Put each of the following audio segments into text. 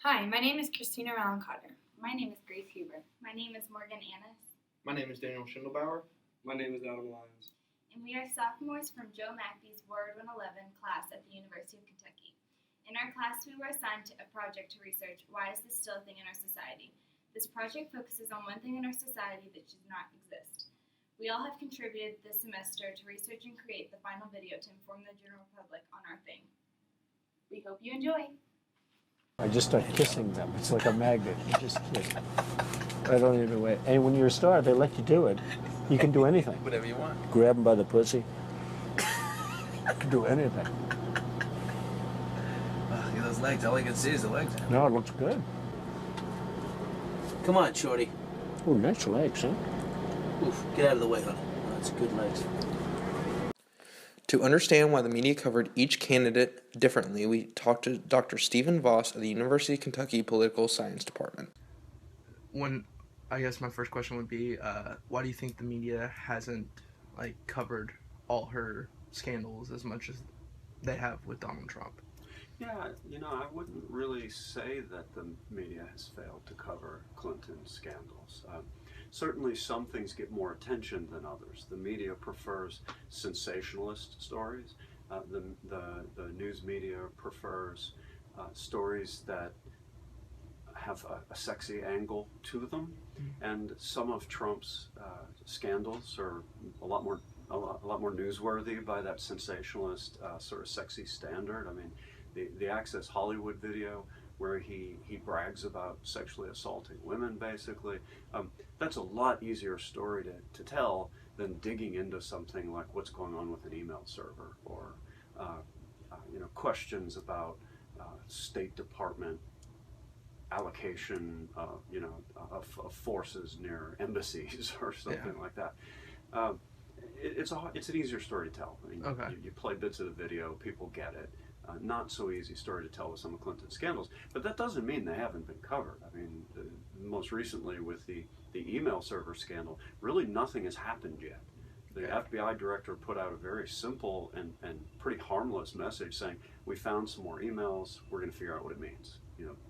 Hi, my name is Christina Rallen-Cotter. My name is Grace Huber. My name is Morgan Annis. My name is Daniel Schindelbauer. My name is Adam Lyons. And we are sophomores from Joe Mackey's Ward 111 class at the University of Kentucky. In our class, we were assigned a project to research why is this still a thing in our society. This project focuses on one thing in our society that should not exist. We all have contributed this semester to research and create the final video to inform the general public on our thing. We hope you enjoy. I just start kissing them. It's like a magnet. You just kiss. I don't even wait. And when you're a star, they let you do it. You can do anything. Whatever you want. Grab them by the pussy. You can do anything. Look at those legs. All I can see is the legs. No, it looks good. Come on, Shorty. Oh, nice legs, huh? Oof, get out of the way, honey. Oh, that's good legs. To understand why the media covered each candidate differently, we talked to Dr. Stephen Voss of the University of Kentucky Political Science Department. I guess my first question would be, why do you think the media hasn't covered all her scandals as much as they have with Donald Trump? Yeah, I wouldn't really say that the media has failed to cover Clinton's scandals. Certainly some things get more attention than others. The media prefers sensationalist stories. The news media prefers stories that have a sexy angle to them. And some of Trump's scandals are a lot more newsworthy by that sensationalist sort of sexy standard. I mean, the Access Hollywood video where he brags about sexually assaulting women, basically. That's a lot easier story to tell than digging into something like what's going on with an email server or questions about State Department allocation of forces near embassies or something like that. It's an easier story to tell. I mean, Okay. you play bits of the video, people get it. Not so easy story to tell with some of Clinton's scandals, but that doesn't mean they haven't been covered. I mean, most recently with the email server scandal, really nothing has happened yet. The FBI director put out a very simple and pretty harmless message saying, we found some more emails, we're going to figure out what it means.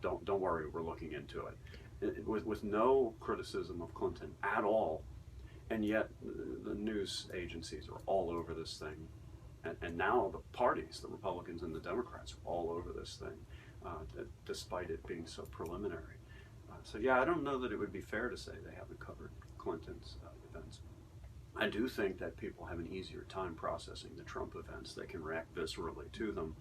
Don't worry, we're looking into it. With no criticism of Clinton at all, and yet the news agencies are all over this thing. And now the parties, the Republicans and the Democrats, are all over this thing, despite it being so preliminary. So yeah, I don't know that it would be fair to say they haven't covered Clinton's events. I do think that people have an easier time processing the Trump events. They can react viscerally to them.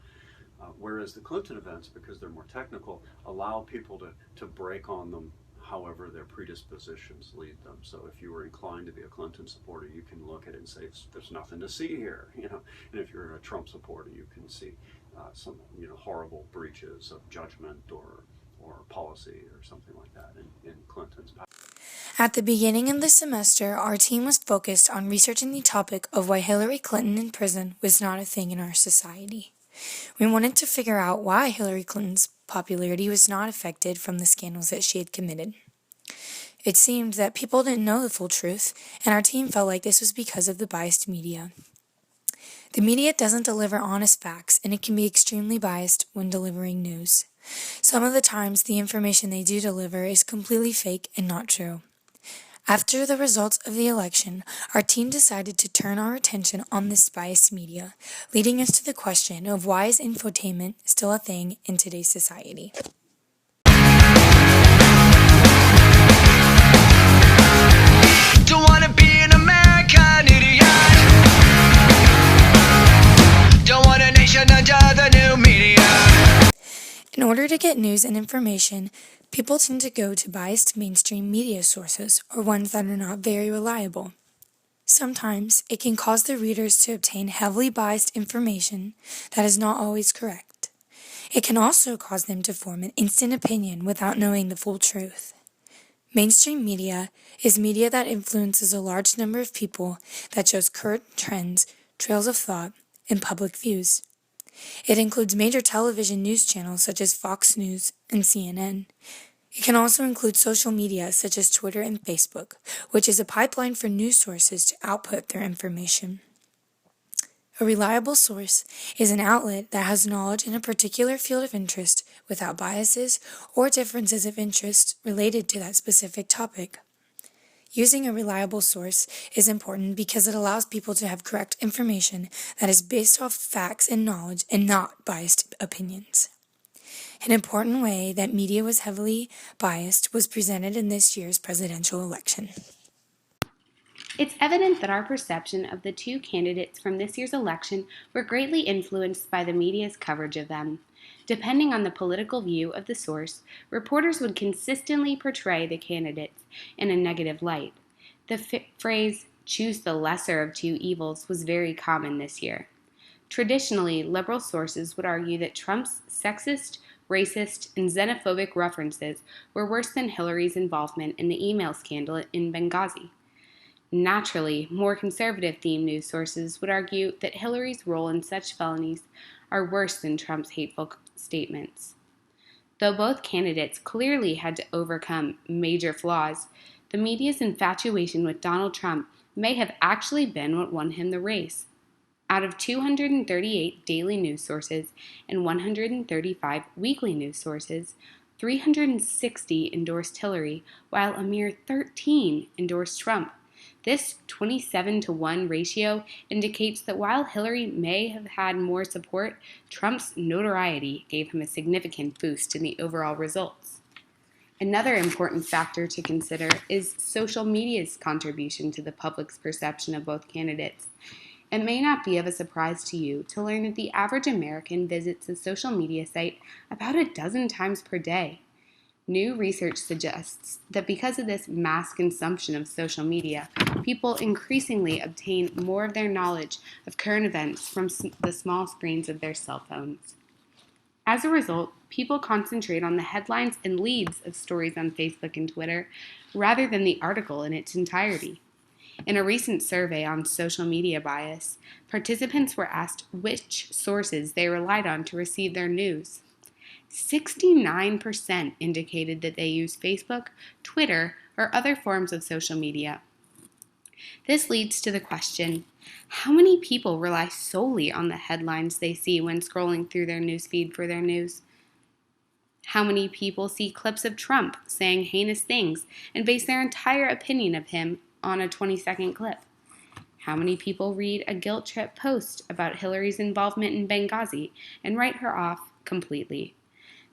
Whereas the Clinton events, because they're more technical, allow people to break on them however their predispositions lead them. So if you were inclined to be a Clinton supporter, you can look at it and say, there's nothing to see here, And if you're a Trump supporter, you can see some, horrible breaches of judgment or policy or something like that in Clinton's power. At the beginning of the semester, our team was focused on researching the topic of why Hillary Clinton in prison was not a thing in our society. We wanted to figure out why Hillary Clinton's popularity was not affected from the scandals that she had committed. It seemed that people didn't know the full truth, and our team felt like this was because of the biased media. The media doesn't deliver honest facts, and it can be extremely biased when delivering news. Some of the times, the information they do deliver is completely fake and not true. After the results of the election, our team decided to turn our attention on this biased media, leading us to the question of why is infotainment still a thing in today's society? Don't wanna be an American idiot. Don't want a nation under the new media. In order to get news and information, people tend to go to biased mainstream media sources or ones that are not very reliable. Sometimes it can cause the readers to obtain heavily biased information that is not always correct. It can also cause them to form an instant opinion without knowing the full truth. Mainstream media is media that influences a large number of people that shows current trends, trails of thought, and public views. It includes major television news channels such as Fox News and CNN. It can also include social media such as Twitter and Facebook, which is a pipeline for news sources to output their information. A reliable source is an outlet that has knowledge in a particular field of interest without biases or differences of interest related to that specific topic. Using a reliable source is important because it allows people to have correct information that is based off facts and knowledge and not biased opinions. An important way that media was heavily biased was presented in this year's presidential election. It's evident that our perception of the two candidates from this year's election were greatly influenced by the media's coverage of them. Depending on the political view of the source, reporters would consistently portray the candidates in a negative light. The phrase, choose the lesser of two evils, was very common this year. Traditionally, liberal sources would argue that Trump's sexist, racist, and xenophobic references were worse than Hillary's involvement in the email scandal in Benghazi. Naturally, more conservative-themed news sources would argue that Hillary's role in such felonies are worse than Trump's hateful statements. Though both candidates clearly had to overcome major flaws, the media's infatuation with Donald Trump may have actually been what won him the race. Out of 238 daily news sources and 135 weekly news sources, 360 endorsed Hillary, while a mere 13 endorsed Trump. This 27-to-1 ratio indicates that while Hillary may have had more support, Trump's notoriety gave him a significant boost in the overall results. Another important factor to consider is social media's contribution to the public's perception of both candidates. It may not be of a surprise to you to learn that the average American visits a social media site about a dozen times per day. New research suggests that because of this mass consumption of social media, people increasingly obtain more of their knowledge of current events from the small screens of their cell phones. As a result, people concentrate on the headlines and leads of stories on Facebook and Twitter rather than the article in its entirety. In a recent survey on social media bias, participants were asked which sources they relied on to receive their news. 69% indicated that they use Facebook, Twitter, or other forms of social media. This leads to the question, how many people rely solely on the headlines they see when scrolling through their newsfeed for their news? How many people see clips of Trump saying heinous things and base their entire opinion of him on a 20-second clip? How many people read a guilt trip post about Hillary's involvement in Benghazi and write her off completely?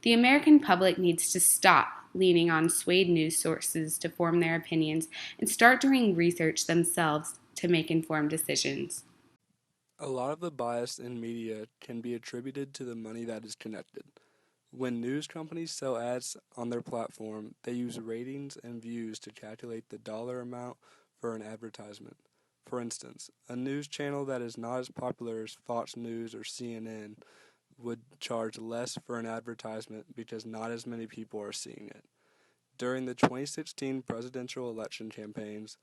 The American public needs to stop leaning on swayed news sources to form their opinions and start doing research themselves to make informed decisions. A lot of the bias in media can be attributed to the money that is connected. When news companies sell ads on their platform, they use ratings and views to calculate the dollar amount for an advertisement. For instance, a news channel that is not as popular as Fox News or CNN would charge less for an advertisement because not as many people are seeing it. During the 2016 presidential election campaigns,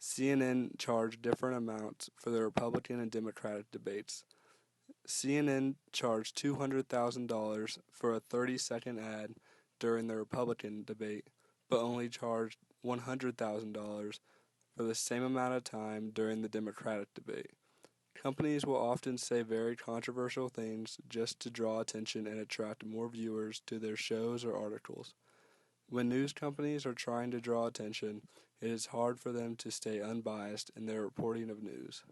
CNN charged different amounts for the Republican and Democratic debates. CNN charged $200,000 for a 30-second ad during the Republican debate, but only charged $100,000 for the same amount of time during the Democratic debate. Companies will often say very controversial things just to draw attention and attract more viewers to their shows or articles. When news companies are trying to draw attention, it is hard for them to stay unbiased in their reporting of news.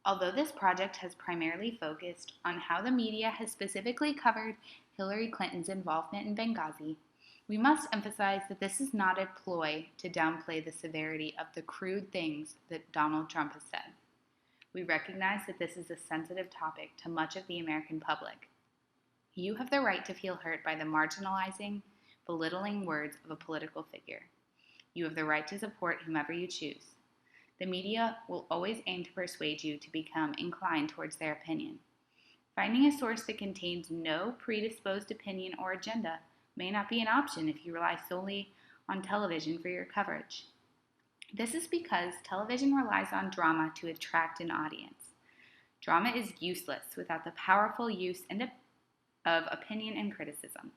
Although this project has primarily focused on how the media has specifically covered Hillary Clinton's involvement in Benghazi, we must emphasize that this is not a ploy to downplay the severity of the crude things that Donald Trump has said. We recognize that this is a sensitive topic to much of the American public. You have the right to feel hurt by the marginalizing, belittling words of a political figure. You have the right to support whomever you choose. The media will always aim to persuade you to become inclined towards their opinion. Finding a source that contains no predisposed opinion or agenda may not be an option if you rely solely on television for your coverage. This is because television relies on drama to attract an audience. Drama is useless without the powerful use of opinion and criticism.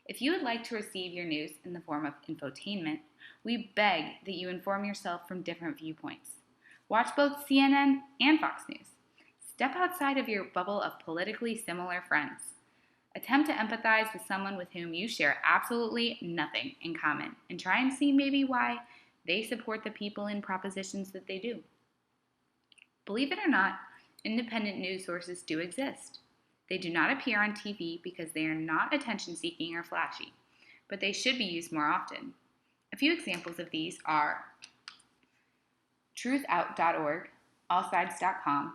If you would like to receive your news in the form of infotainment, we beg that you inform yourself from different viewpoints. Watch both CNN and Fox News. Step outside of your bubble of politically similar friends. Attempt to empathize with someone with whom you share absolutely nothing in common and try and see maybe why they support the people in propositions that they do. Believe it or not, independent news sources do exist. They do not appear on TV because they are not attention-seeking or flashy, but they should be used more often. A few examples of these are truthout.org, allsides.com,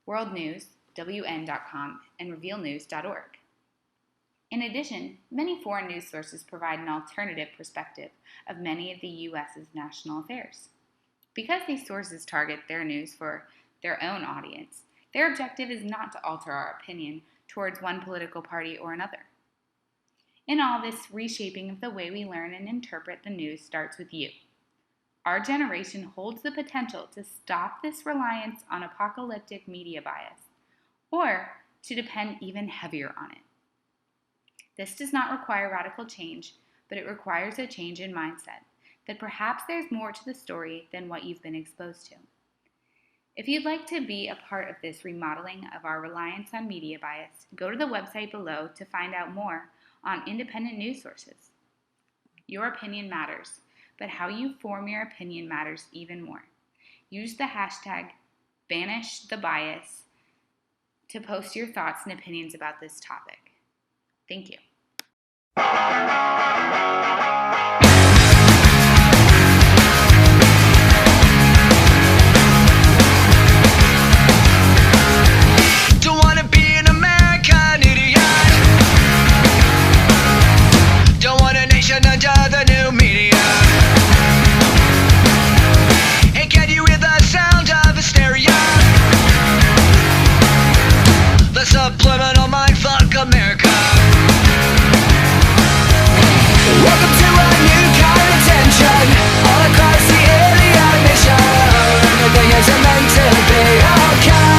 World News, WN.com, and revealnews.org. In addition, many foreign news sources provide an alternative perspective of many of the U.S.'s national affairs. Because these sources target their news for their own audience, their objective is not to alter our opinion towards one political party or another. In all, this reshaping of the way we learn and interpret the news starts with you. Our generation holds the potential to stop this reliance on apocalyptic media bias, or to depend even heavier on it. This does not require radical change, but it requires a change in mindset, that perhaps there's more to the story than what you've been exposed to. If you'd like to be a part of this remodeling of our reliance on media bias, go to the website below to find out more on independent news sources. Your opinion matters, but how you form your opinion matters even more. Use the hashtag #BanishTheBias to post your thoughts and opinions about this topic. Thank you. Don't wanna be an American idiot. Don't want a nation under the new media. And can you hear the sound of hysteria? The subliminal